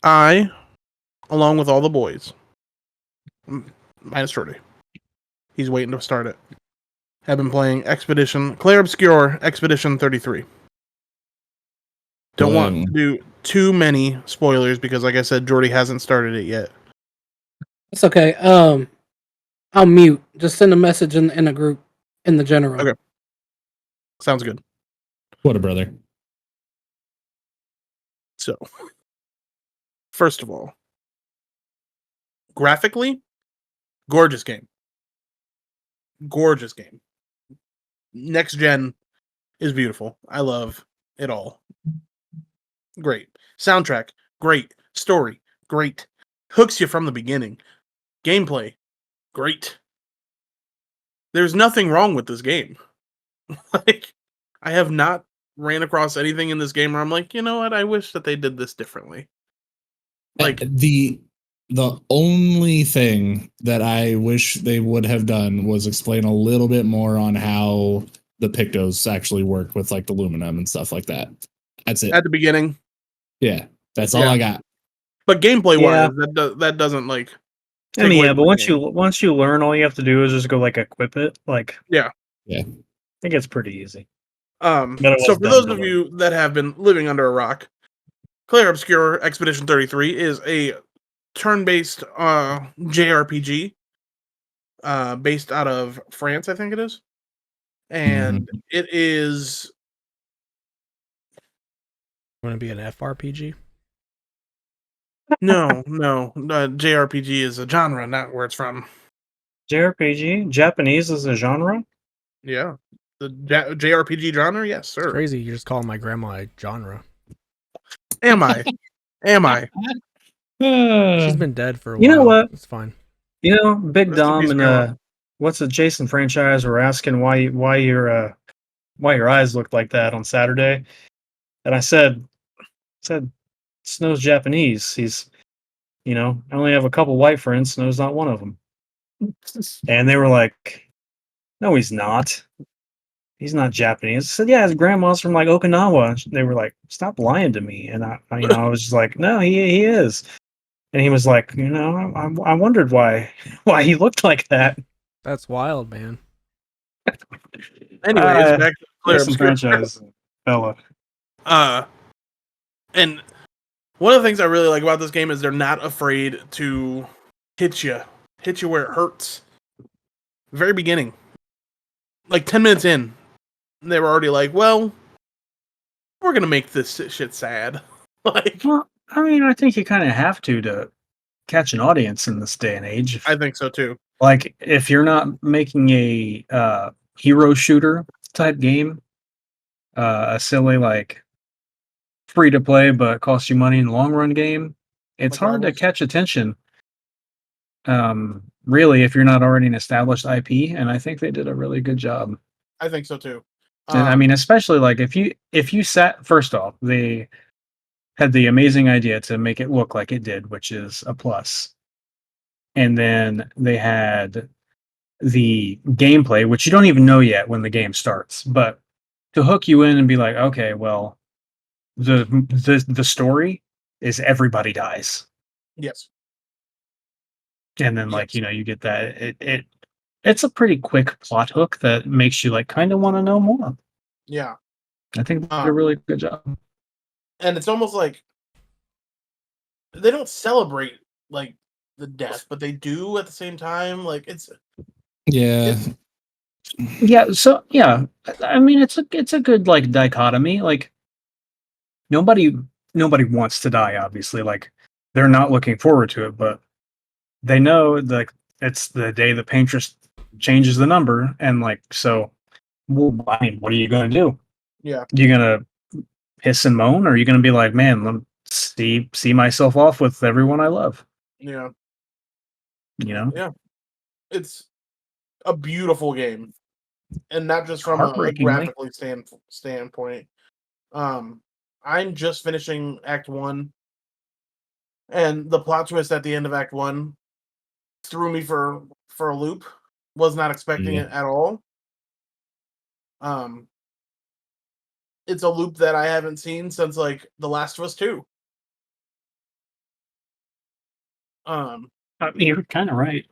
I, along with all the boys, minus Jordi, he's waiting to start it, have been playing Clair Obscur Expedition 33. Don't want to do too many spoilers because, like I said, Jordi hasn't started it yet. It's okay. I'll mute. Just send a message in the group, in the general. Okay. Sounds good. What a brother. So, first of all, graphically, gorgeous game. Gorgeous game. Next gen is beautiful. I love it all. Great. Soundtrack, great. Story, great. Hooks you from the beginning. Gameplay, great. There's nothing wrong with this game. Like, I have not ran across anything in this game where I'm like, you know what, I wish that they did this differently. Like the only thing that I wish they would have done was explain a little bit more on how the Pictos actually work with like the aluminum and stuff like that. That's it. At the beginning. Yeah, that's all I got. But gameplay wise, that doesn't like. I mean, yeah, but once you learn, all you have to do is just go like equip it. Like, yeah. I think it's pretty easy. So for those of you that have been living under a rock, Clair Obscur Expedition 33 is a turn-based JRPG based out of France, I think it is. And it is... Want to be an FRPG? No. JRPG is a genre, not where it's from. JRPG? Japanese is a genre? Yeah. The JRPG genre? Yes, sir. It's crazy. You're just calling my grandma a genre. Am I? She's been dead for a while. You know what? It's fine. You know, Big Dom and what's the Jason franchise were asking why your eyes looked like that on Saturday. And I said Snow's Japanese. He's, I only have a couple white friends. Snow's not one of them. And they were like, no, he's not. He's not Japanese. I said, yeah, his grandma's from like Okinawa. They were like, stop lying to me. And I was just like, no, he is. And he was like, I wondered why he looked like that. That's wild, man. Anyways, back to Clair Obscur franchise, fella. And one of the things I really like about this game is they're not afraid to hit you where it hurts. Very beginning, like 10 minutes in, they were already like, "Well, we're gonna make this shit sad." Like, well, I mean, I think you kind of have to catch an audience in this day and age. I think so too. Like, if you're not making a hero shooter type game, a silly like free to play but costs you money in the long run game, it's hard to catch attention. Really, if you're not already an established IP, and I think they did a really good job. I think so too. And I mean, especially like if you sat, first off, they had the amazing idea to make it look like it did, which is a plus. And then they had the gameplay, which you don't even know yet when the game starts, but to hook you in and be like, okay, well, the story is everybody dies. Yes. And then you get that it's a pretty quick plot hook that makes you like kind of want to know more. Yeah. I think they did a really good job. And it's almost like they don't celebrate like the death, but they do at the same time. Like it's so I mean it's a good like dichotomy. Like nobody wants to die, obviously. Like they're not looking forward to it, but they know that it's the day the paintress changes the number, and like so. Well, I mean, what are you gonna do? Yeah, you gonna hiss and moan, or are you gonna be like, man, let me see myself off with everyone I love? Yeah, Yeah, it's a beautiful game, and not just from a graphically standpoint. I'm just finishing Act 1, and the plot twist at the end of Act 1 threw me for a loop. Was not expecting it at all. It's a loop that I haven't seen since like The Last of Us 2. Um, You're kind of right.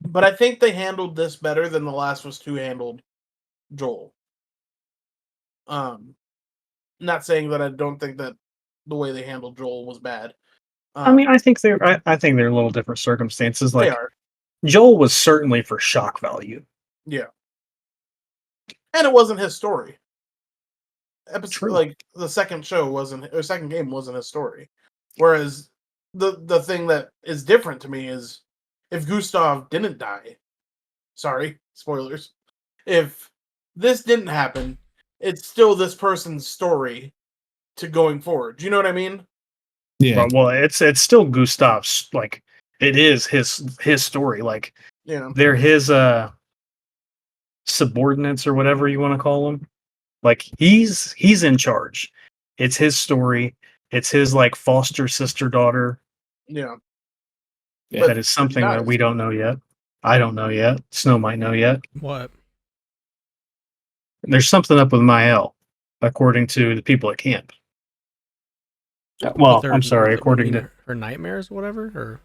but I think they handled this better than The Last of Us 2 handled Joel. Not saying that I don't think that the way they handled Joel was bad. I think I think they're a little different circumstances. They Like are, Joel was certainly for shock value. yeah, and it wasn't his story. True. Like the second game wasn't his story. Whereas the thing that is different to me is if Gustav didn't die. Sorry, spoilers. If this didn't happen, it's still this person's story to going forward. Do you know what I mean? Yeah. But well, it's still Gustav's, like it is his story. Like Yeah. they're his subordinates or whatever you want to call them. Like he's in charge. It's his story. It's his like foster sister daughter. Yeah. Yeah. That is something that we don't know yet. I don't know yet. Snow might know yet. What? There's something up with Mael, according to the people at camp. Well, With her- I'm sorry. you According mean to her nightmares, or whatever,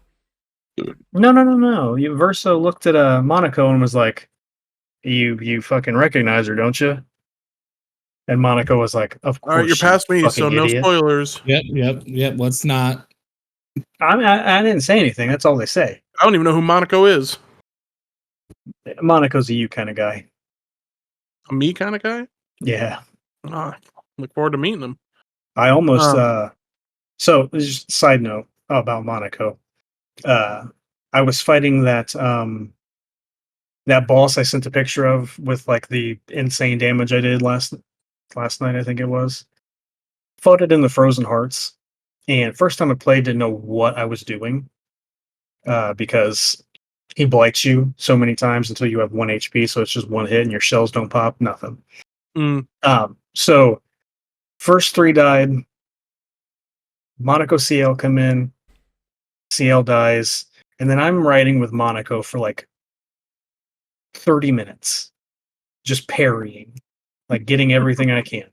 or no. Verso looked at Monaco and was like, "You fucking recognize her, don't you?" And Monaco was like, "Of course." All right, you're past me, so no idiot. spoilers. Yep. Let's not. I didn't say anything. That's all they say. I don't even know who Monaco is. Monaco's a you kind of guy. A me kind of guy? Yeah. Look forward to meeting him. I almost so just side note about Monaco. I was fighting that that boss I sent a picture of with like the insane damage I did last night, I think it was. Fought it in the Frozen Hearts. And first time I played, didn't know what I was doing. Because he blights you so many times until you have 1 HP, so it's just one hit and your shells don't pop, nothing. So first 3 died. Monaco CL come in, CL dies, and then I'm riding with Monaco for like 30 minutes, just parrying, like getting everything I can.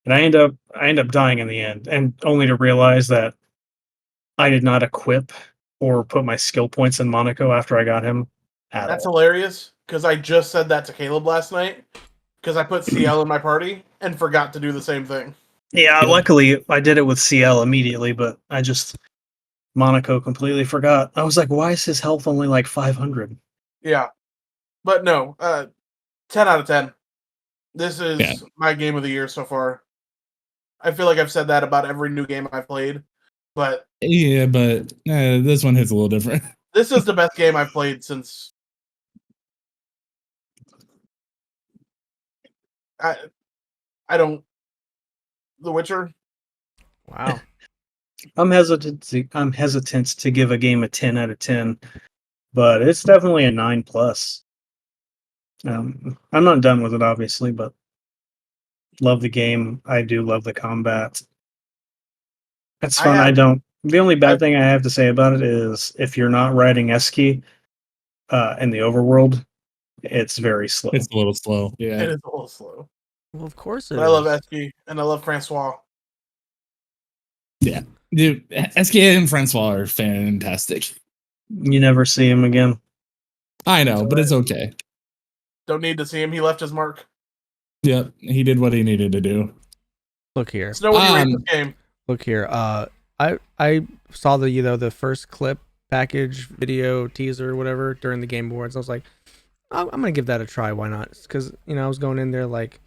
And I end up dying in the end, and only to realize that I did not equip or put my skill points in Monaco after I got him at That's all. hilarious because I just said that to Caleb last night because I put CL in my party and forgot to do the same thing. Yeah, luckily I did it with CL immediately, but I just Monaco completely forgot. I was like, why is his health only like 500? Yeah. But no, 10 out of 10. This is my game of the year so far. I feel like I've said that about every new game I've played, but Yeah, but this one hits a little different. this is the best game I've played since I don't The Witcher. wow. I'm hesitant to give a game a 10 out of 10, but it's definitely a 9 plus. I'm not done with it, obviously, but love the game. I do love the combat. It's fun. The only bad thing I have to say about it is if you're not riding Eski in the overworld, it's very slow. It's a little slow. Yeah. It is a little slow. Well, of course it But is. I love Eski and I love Francois. Yeah. Dude, SK and Francois are fantastic. You never see him again. I know, but it's okay. Don't need to see him. He left his mark. Yep. He did what he needed to do. Look here. Snow, what do you rate this game? Look here. I saw the first clip package video teaser whatever during the Game Awards. I was like, I'm gonna give that a try. Why not? Because I was going in there like,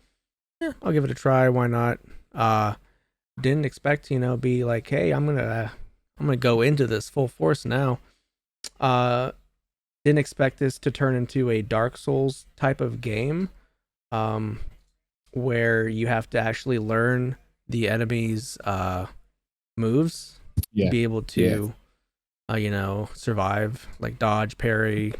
yeah, I'll give it a try. Why not? Didn't expect to be like, hey, I'm gonna go into this full force now. Didn't expect this to turn into a Dark Souls type of game, where you have to actually learn the enemy's moves to be able to survive, like dodge, parry,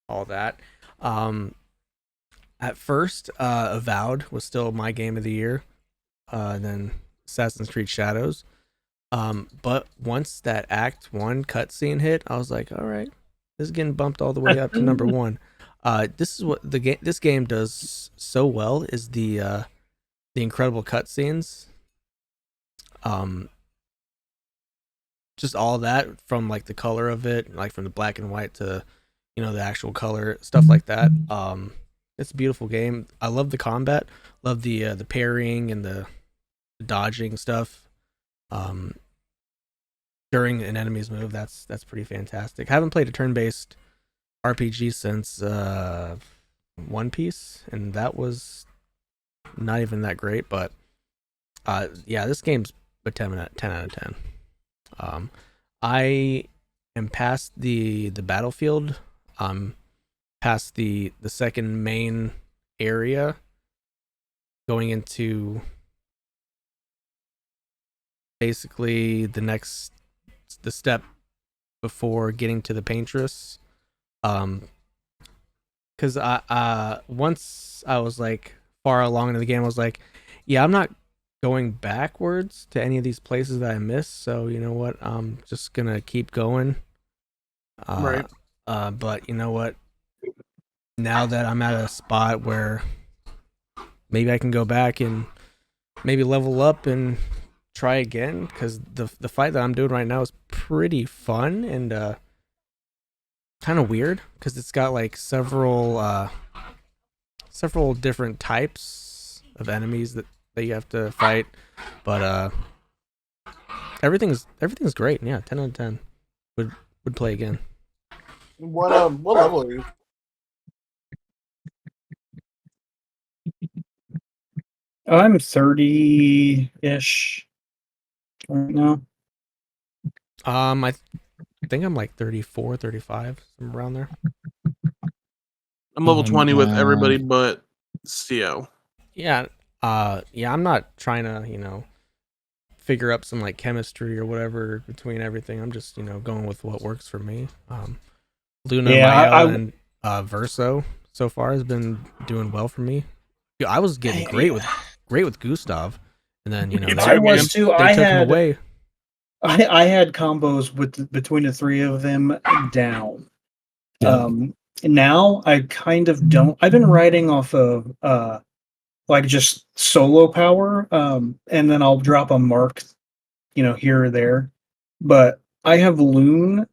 all that. At first, Avowed was still my game of the year, then Assassin's Creed Shadows, but once that Act 1 cutscene hit, I was like, all right, this is getting bumped all the way up to number 1. This is what this game does so well is the incredible cutscenes. just all that from like the color of it, like from the black and white to the actual color, stuff like that. It's a beautiful game. I love the combat, love the parrying and the dodging stuff. During an enemy's move, that's pretty fantastic. I haven't played a turn-based RPG since One Piece, and that was not even that great. But yeah, this game's a 10 out of 10. I am past the battlefield, past the second main area, going into basically the step before getting to the paintress. Because once I was like far along into the game, I was like, yeah, I'm not going backwards to any of these places that I missed. So you know what? I'm just gonna keep going. Right. But you know what? Now that I'm at a spot where maybe I can go back and maybe level up and try again, because the fight that I'm doing right now is pretty fun and kind of weird because it's got like several different types of enemies that you have to fight, but everything's great. Yeah, 10 out of 10. Would play again. What level are you? I'm 30-ish right now. I think I'm like 34, 35, somewhere around there. I'm level 20 with everybody but CO. Yeah, I'm not trying to, figure up some like chemistry or whatever between everything. I'm just, going with what works for me. Luna, Mayella, and Verso so far has been doing well for me. Yeah, I was getting great with Gustav, and then I was too. They took him away. I had combos between the three of them down. Yeah. Now I kind of don't. I've been riding off of like just solo power, and then I'll drop a mark, here or there. But I have Lune.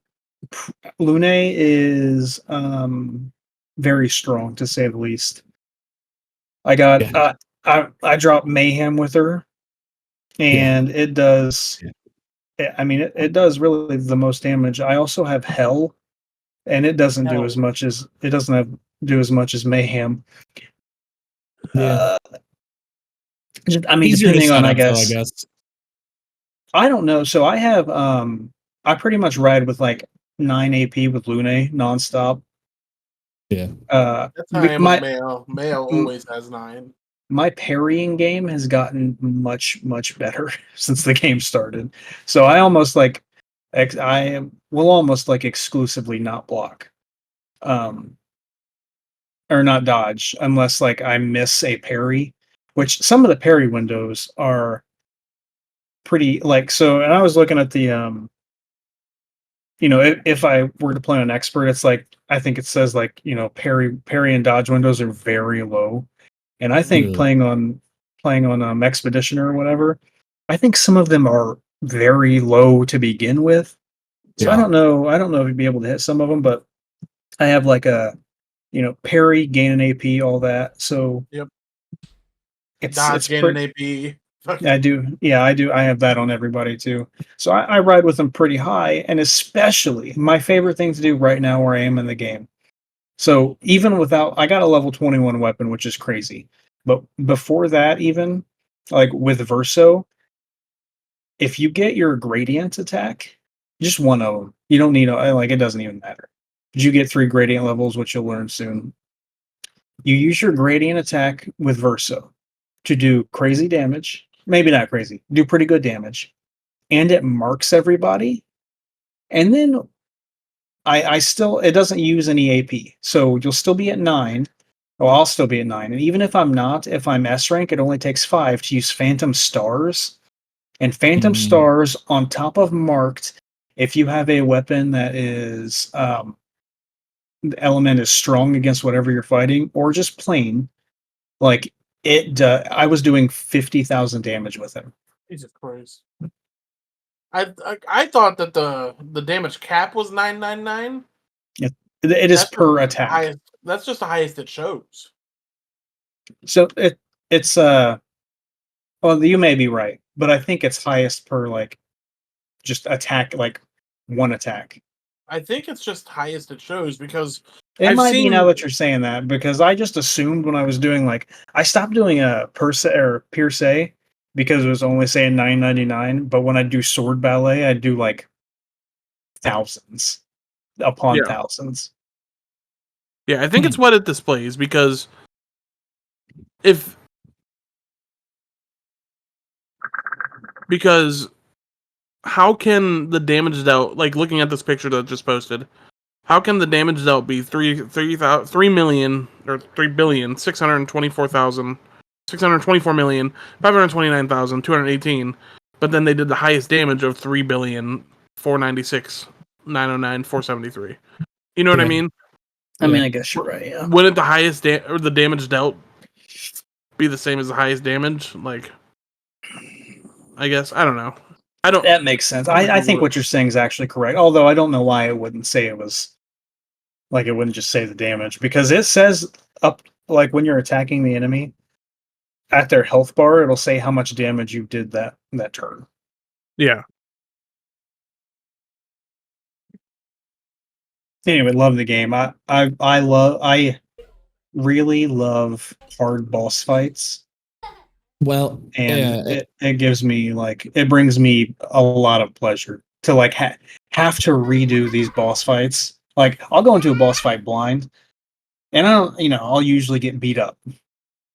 Lune is very strong, to say the least. I got I dropped Mayhem with her, and it does. I mean, it does really the most damage. I also have Hell, and it doesn't do as much as do as much as Mayhem. Yeah. I mean, easier depending to on, set I up, though, guess. I don't know. So I have I pretty much ride with like 9 AP with Lune nonstop. Yeah. That's how I am with Mayo. Mayo always has 9. My parrying game has gotten much, much better since the game started. So I almost like I will almost like exclusively not block. Or not dodge unless like I miss a parry, which some of the parry windows are pretty like so. And I was looking at the if I were to play on expert, it's like I think it says like parry and dodge windows are very low, and I think playing on expedition or whatever, I think some of them are very low to begin with. So I don't know if you'd be able to hit some of them, but I have like a parry, gain an AP, all that. So yep, it's gain an AP. I do. Yeah, I do. I have that on everybody too. So I ride with them pretty high, and especially my favorite thing to do right now where I am in the game. So even without, I got a level 21 weapon, which is crazy. But before that, even like with Verso, if you get your gradient attack, just one of them. You don't need it doesn't even matter. You get 3 gradient levels, which you'll learn soon. You use your gradient attack with Verso to do crazy damage. Maybe not crazy, do pretty good damage. And it marks everybody. And then I still, it doesn't use any AP. So you'll still be at 9. Well, I'll still be at 9. And even if I'm not, if I'm S rank, it only takes 5 to use Phantom Stars. And Phantom Stars on top of marked, if you have a weapon that is the element is strong against whatever you're fighting, or just plain, like I was doing 50,000 damage with him. Jesus Christ. I thought that the damage cap was 999. It is That's per the attack. highest. That's just the highest it shows. So it's well, you may be right, but I think it's highest per like just attack, like one attack. I think it's just highest it shows because It I've might be now seen- that you're saying that, because I just assumed when I was doing I stopped doing a per se or per se because it was only saying 999. But when I do sword ballet, I do like thousands upon Yeah. thousands. yeah, I think it's what it displays because because how can the damage dealt, like looking at this picture that I just posted, how can the damage dealt be 3,624,529,218, but then they did the highest damage of 3,496,909,473. You know what I Yeah. mean? I mean, Yeah. I guess you're right. Yeah. Wouldn't the highest or the damage dealt be the same as the highest damage? Like, I guess I don't know. I don't. That makes sense. I think what you're saying is actually correct. Although I don't know why it wouldn't say it was like, it wouldn't just say the damage, because it says up, like when you're attacking the enemy at their health bar, it'll say how much damage you did that turn. Yeah. Anyway, love the game. I really love hard boss fights, Well, and yeah, it gives me it brings me a lot of pleasure to have to redo these boss fights. Like, I'll go into a boss fight blind, and I'll usually get beat up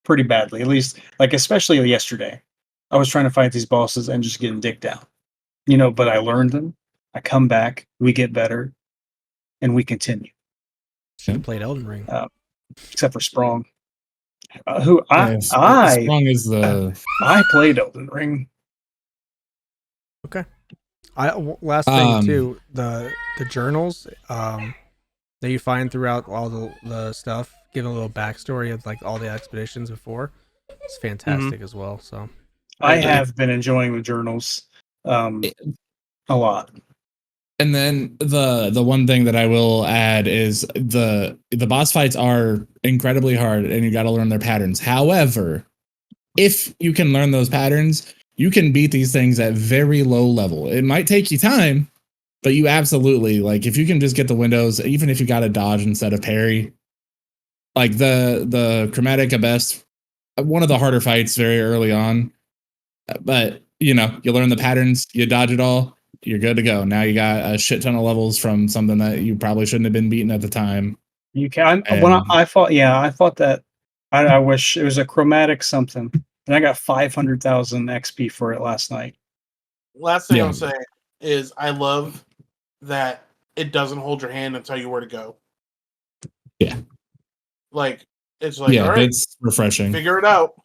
pretty badly. At least, especially yesterday, I was trying to fight these bosses and just getting dicked down. But I learned them. I come back, we get better, and we continue. Should have played Elden Ring. Except for Sprong, who yeah, I Sprung is the played Elden Ring. Last thing too, the journals that you find throughout all the stuff, giving a little backstory of like all the expeditions before. It's fantastic as well. So I have been enjoying the journals a lot. And then the one thing that I will add is the boss fights are incredibly hard, and you got to learn their patterns. However, if you can learn those patterns, you can beat these things at very low level. It might take you time, but you absolutely, if you can just get the windows, even if you got to dodge instead of parry, like the chromatic abyss, one of the harder fights very early on, but you learn the patterns, you dodge it all, you're good to go. Now you got a shit ton of levels from something that you probably shouldn't have been beaten at the time. You can. I fought that. I wish it was a chromatic something, and I got 500,000 XP for it last night. Last thing I'll say is I love that it doesn't hold your hand and tell you where to go. Yeah. It's all right, it's refreshing. Figure it out.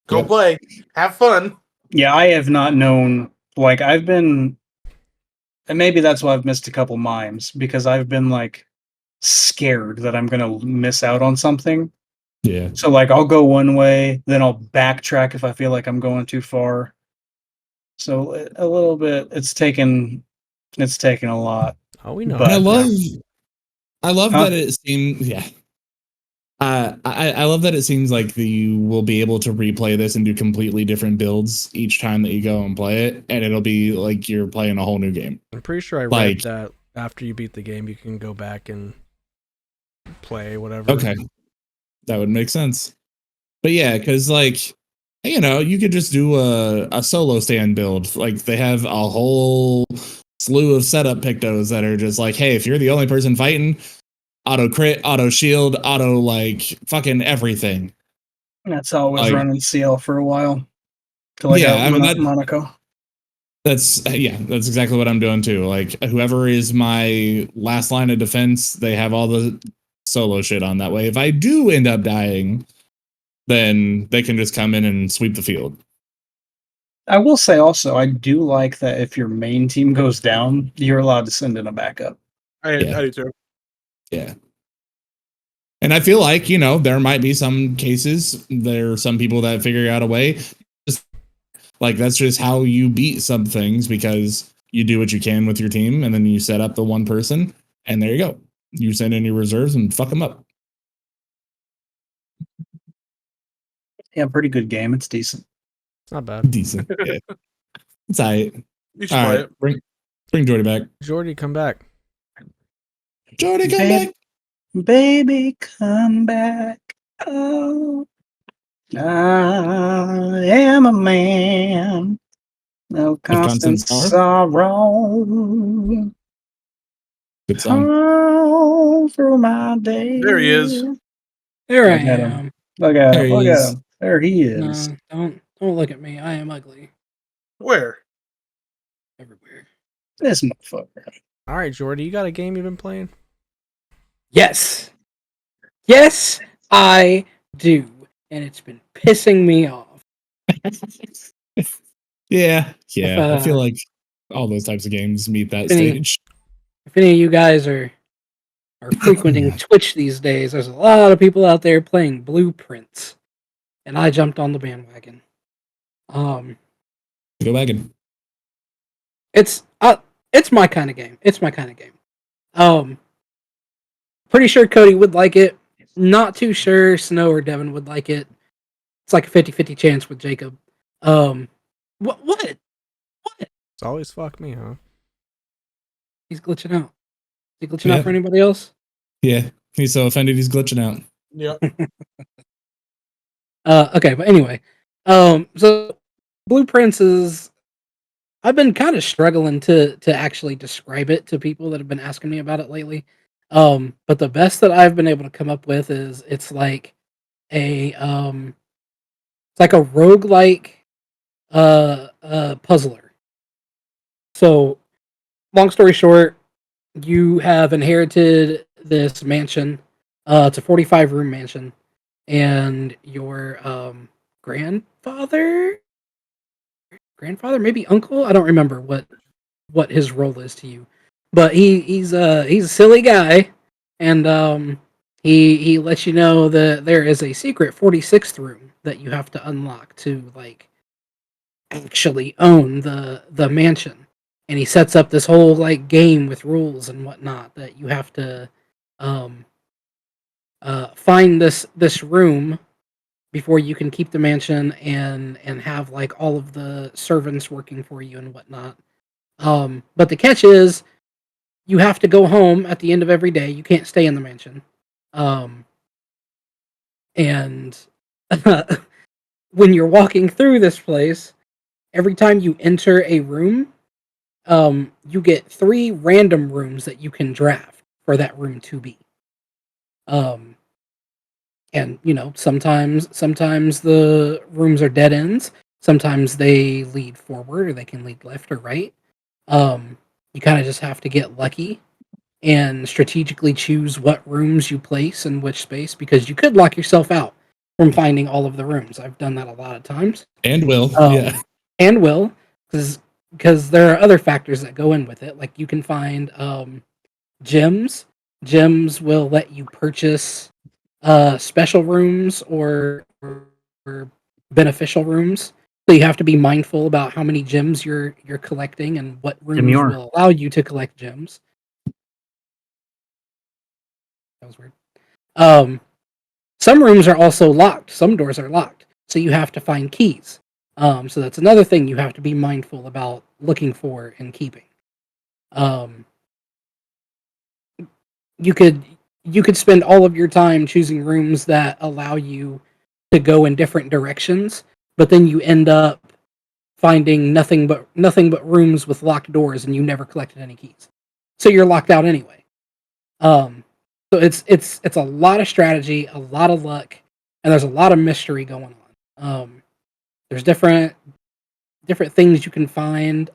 Go play. Have fun. Yeah, I have not known. I've been, and maybe that's why I've missed a couple mimes, because I've been scared that I'm gonna miss out on something. Yeah. So I'll go one way, then I'll backtrack if I feel like I'm going too far. So a little bit, it's taken a lot. Oh, we know. But, I love that it seems. Yeah. I love that it seems like you will be able to replay this and do completely different builds each time that you go and play it, and it'll be like you're playing a whole new game. I'm pretty sure I read that after you beat the game, you can go back and play whatever. Okay, that would make sense. But yeah, because you could just do a solo stand build. They have a whole slew of setup pictos that are just hey, if you're the only person fighting, auto crit, auto shield, auto fucking everything. That's how I was running CL for a while. Till I got Monaco. That's exactly what I'm doing too. Whoever is my last line of defense, they have all the solo shit on that way. If I do end up dying, then they can just come in and sweep the field. I will say also, I do like that if your main team goes down, you're allowed to send in a backup. I do too. Yeah. And I feel like, there might be some cases, there are some people that figure out a way. That's just how you beat some things, because you do what you can with your team, and then you set up the one person, and there you go. You send in your reserves and fuck them up. Yeah, pretty good game. It's decent. It's not bad. Decent. Yeah. It's all right. You should All play right. it. Bring Jordy back. Jordy, come back. Jordy, come Babe. back. Baby, come back. Oh, I am a man of constant sorrow. Good song. All through my days. There he is. There I Look at him. am. Look at There him. he Look at is. him. There he is. No, don't look at me. I am ugly Where? everywhere. This motherfucker. All right, Jordy, you got a game you've been playing? Yes, I do, and it's been pissing me off. Yeah. I feel If, like all those types of games meet that Any- stage. If any of you guys are frequenting Twitch these days, there's a lot of people out there playing Blueprints, and I jumped on the bandwagon. Go back and It's my kind of game. It's my kind of game. Pretty sure Cody would like it. Not too sure Snow or Devin would like it. It's like a 50-50 chance with Jacob. What? It's always fuck me, huh? He's glitching out. Is he glitching out for anybody else? yeah. He's so offended he's glitching out. Yeah. Okay, but anyway. So Blueprints is, I've been kind of struggling to actually describe it to people that have been asking me about it lately. But the best that I've been able to come up with is it's like a roguelike puzzler. So long story short, you have inherited this mansion. It's a 45-room mansion, and your grandfather, maybe uncle, I don't remember what his role is to you, but he's a silly guy, and he lets you know that there is a secret 46th room that you have to unlock to like actually own the mansion. And he sets up this whole like game with rules and whatnot that you have to find this room before you can keep the mansion and have like all of the servants working for you and whatnot. But the catch is you have to go home at the end of every day. You can't stay in the mansion. And when you're walking through this place, every time you enter a room, you get 3 random rooms that you can draft for that room to be. And you know, sometimes the rooms are dead ends. Sometimes they lead forward, or they can lead left or right. You kind of just have to get lucky and strategically choose what rooms you place in which space, because you could lock yourself out from finding all of the rooms. I've done that a lot of times. And will. Yeah. And will, because there are other factors that go in with it. Like you can find gems. Gems will let you purchase special rooms or beneficial rooms. So you have to be mindful about how many gems you're collecting and what rooms Demure. will allow you to collect gems. That was weird. Some rooms are also locked. Some doors are locked, so you have to find keys. So that's another thing you have to be mindful about looking for and keeping. You could spend all of your time choosing rooms that allow you to go in different directions, but then you end up finding nothing but rooms with locked doors, and you never collected any keys, so you're locked out anyway. So it's a lot of strategy, a lot of luck, and there's a lot of mystery going on. There's different things you can find,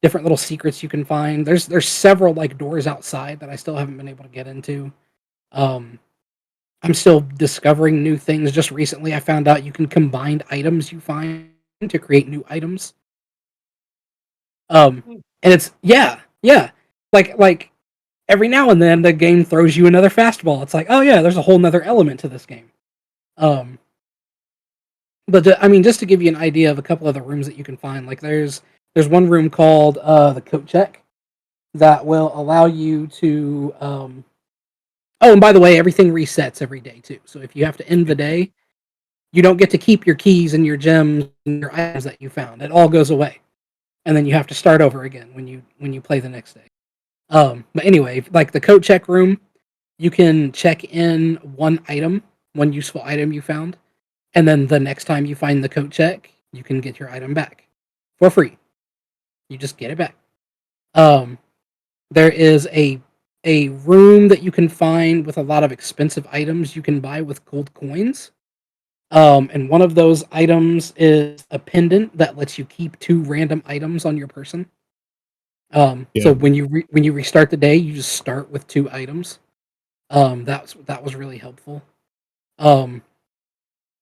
different little secrets you can find. There's several like doors outside that I still haven't been able to get into. I'm still discovering new things. Just recently, I found out you can combine items you find to create new items. And it's yeah. Like every now and then the game throws you another fastball. It's like, oh yeah, there's a whole nother element to this game. But I mean, just to give you an idea of a couple of the rooms that you can find, like there's There's one room called the coat check that will allow you to. Oh, and by the way, everything resets every day too. So if you have to end the day, you don't get to keep your keys and your gems and your items that you found. It all goes away, and then you have to start over again when you play the next day. But anyway, like the coat check room, you can check in one useful item you found, and then the next time you find the coat check, you can get your item back for free. You just get it back. Um, there is a room that you can find with a lot of expensive items you can buy with gold coins. And one of those items is a pendant that lets you keep 2 random items on your person. So when you restart the day, you just start with 2 items. That was really helpful. Um,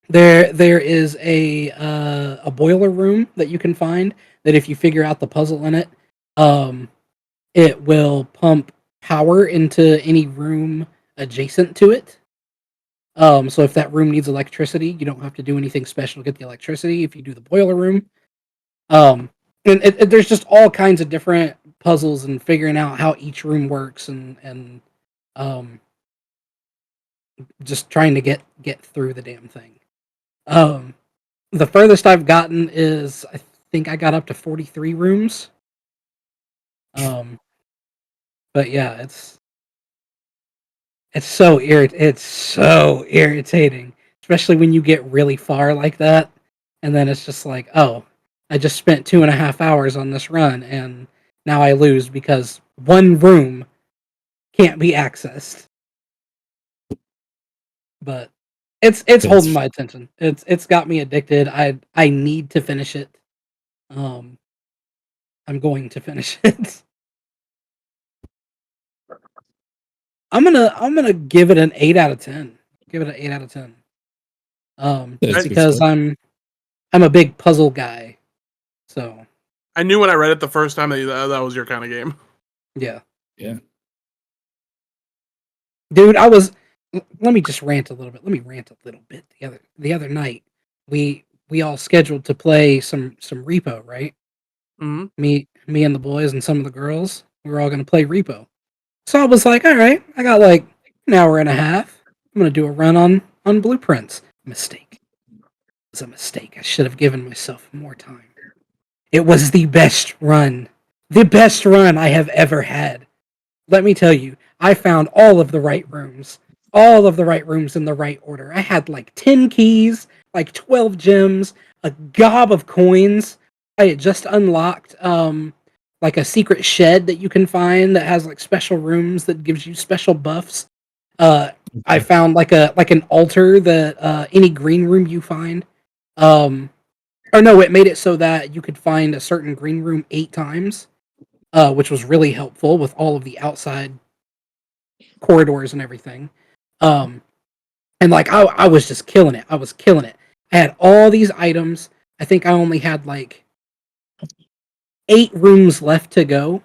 there is a boiler room that you can find that if you figure out the puzzle in it, it will pump power into any room adjacent to it. So if that room needs electricity, you don't have to do anything special to get the electricity if you do the boiler room. And there's just all kinds of different puzzles and figuring out how each room works and um, just trying to get through the damn thing. Um, the furthest I've gotten is I think I got up to 43 rooms. But yeah, it's so irritating, especially when you get really far like that, and then it's just like, oh, I just spent 2.5 hours on this run, and now I lose because one room can't be accessed. But it's holding my attention. It's got me addicted. I need to finish it. Um, I'm going to finish it. I'm gonna give it an 8 out of 10. Give it an 8 out of 10. That's Just good because stuff. I'm a big puzzle guy. So I knew when I read it the first time that was your kind of game. yeah. Yeah. Dude, let me just rant a little bit. Let me rant a little bit. The other night, we all scheduled to play some repo, right? Mm-hmm. Me and the boys and some of the girls. We were all gonna play repo. So I was like, all right, I got like an hour and a half. I'm gonna do a run on blueprints. Mistake. It was a mistake. I should have given myself more time. It was the best run. The best run I have ever had. Let me tell you, I found all of the right rooms. All of the right rooms in the right order. I had like 10 keys, like 12 gems, a gob of coins. I had just unlocked like a secret shed that you can find that has like special rooms that gives you special buffs. I found like an altar that any green room you find or no, it made it so that you could find a certain green room 8 times, which was really helpful with all of the outside corridors and everything. Um, and like I was just killing it. I was killing it. I had all these items. I think I only had like 8 rooms left to go,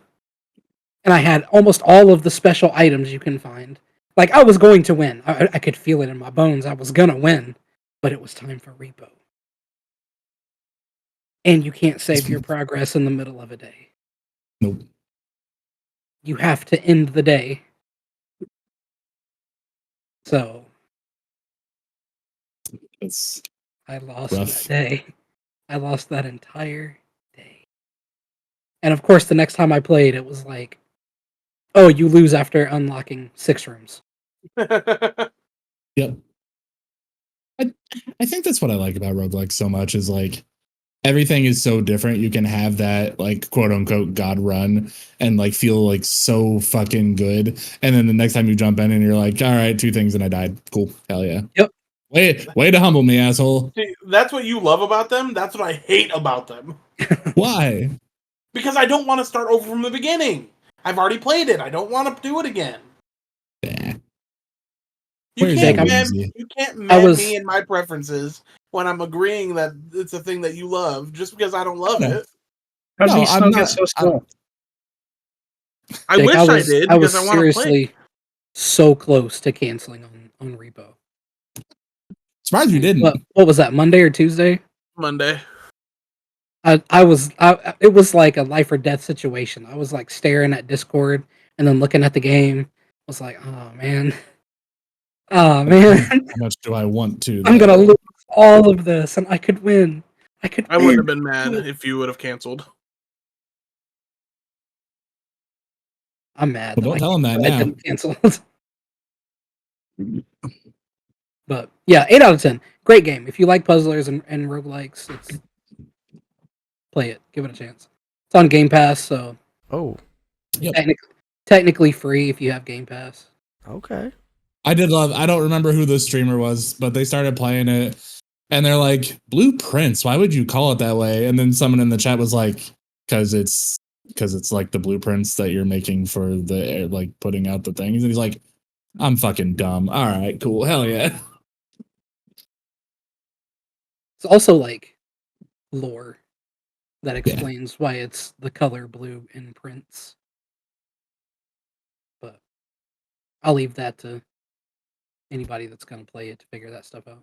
and I had almost all of the special items you can find. Like I was going to win. I could feel it in my bones. I was gonna win, but it was time for repo. And you can't save your progress in the middle of a day. Nope. You have to end the day. So It's I lost rough. that day. I lost that entire day. And of course, the next time I played, it was like, oh, you lose after unlocking 6 rooms. Yep. I think that's what I like about roguelikes so much is like everything is so different. You can have that like quote unquote God run and like feel like so fucking good. And then the next time you jump in and you're like, all right, 2 things and I died. Cool. Hell yeah. Yep. Way to humble me, asshole. See, that's what you love about them. That's what I hate about them. Why? Because I don't want to start over from the beginning. I've already played it. I don't want to do it again. Yeah. You Where's can't that mad, whimsy? you can't I mad was- me and my preferences when I'm agreeing that it's a thing that you love just because I don't love No. it. How did No, you still I'm get not- so slow? I Jake, wish I did I was because I want to play. seriously so close to canceling on Repo. Surprised you didn't. What was that, Monday or Tuesday? Monday. It was like a life or death situation. I was like staring at Discord and then looking at the game. I was like, oh man, oh man, How much do I want to? I'm though? gonna lose all of this, and I could win. I wouldn't have been mad if you would have canceled. I'm mad. Well, don't tell him that I now. didn't cancel. But yeah, 8 out of 10. Great game. If you like puzzlers and roguelikes, play it. Give it a chance. It's on Game Pass, so Oh, Yep. technically free if you have Game Pass. okay. I did love. I don't remember who the streamer was, but they started playing it, and they're like, "Blueprints. Why would you call it that way?" And then someone in the chat was like, "Because it's like the blueprints that you're making for the like putting out the things." And he's like, "I'm fucking dumb. All right, cool. Hell yeah." It's also like lore that explains why it's the color blue in prints. But I'll leave that to anybody that's going to play it to figure that stuff out.